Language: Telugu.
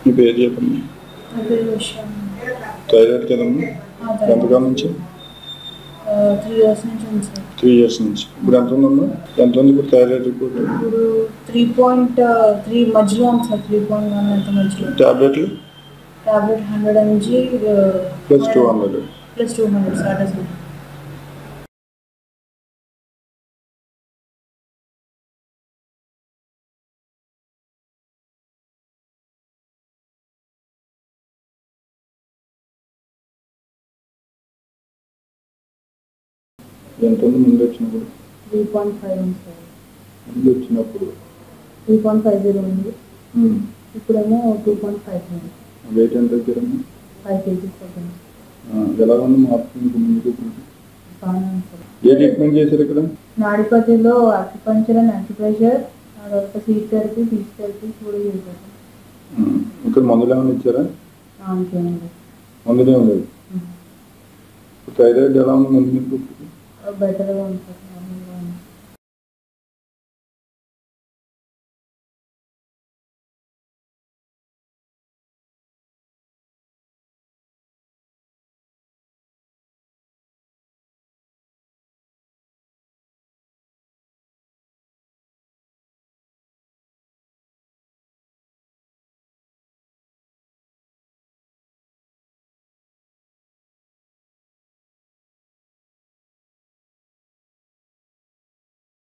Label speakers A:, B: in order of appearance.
A: మీ పేరు చెప్పండి. థైరాయిడ్ కదమ్మా? ఎంతకాలం నుంచి?
B: 3 years నుంచి ఉంది సార్.
A: 3 years నుంచి. ఇప్పుడు ఎంత ఉందమ్మా? ఎంత ఉంది ఇప్పుడు థైరాయిడ్ రిపోర్ట్?
B: ఇప్పుడు 3.3 మధ్యలో ఉంది సార్. 3.1 అంత మధ్యలో.
A: టాబ్లెట్లు?
B: Tablet 100 mg
A: plus 200
B: sir.
A: ఎంత ఉంది ముందు వచ్చినప్పుడు?
B: 3.5 ఉంది సార్.
A: ముందు వచ్చినప్పుడు
B: 3.50 ఉంది. ఇప్పుడేమో 2.5 ఉంది.
A: వెయిట్ ఎంత తగ్గారమ్మా?
B: 5 kgs తగ్గింది.
A: ఎలా ఉంది మార్పు మీకు ముందుకు?
B: బాగానే ఉంది సార్.
A: ఏ ట్రీట్మెంట్ చేశారు ఇక్కడ?
B: నాడిపతిలో acupuncture and acupressure, seat therapy, physiotherapy కూడా చేశారు.
A: ఇక్కడ మందులు ఏమైనా ఇచ్చారా?
B: ఇంకేం లేదు.
A: మందులు ఏమి లేదు. థైరాయిడ్ ఎలా ఉంది ముందు మీకు?
B: బెటర్గా ఉంది సార్.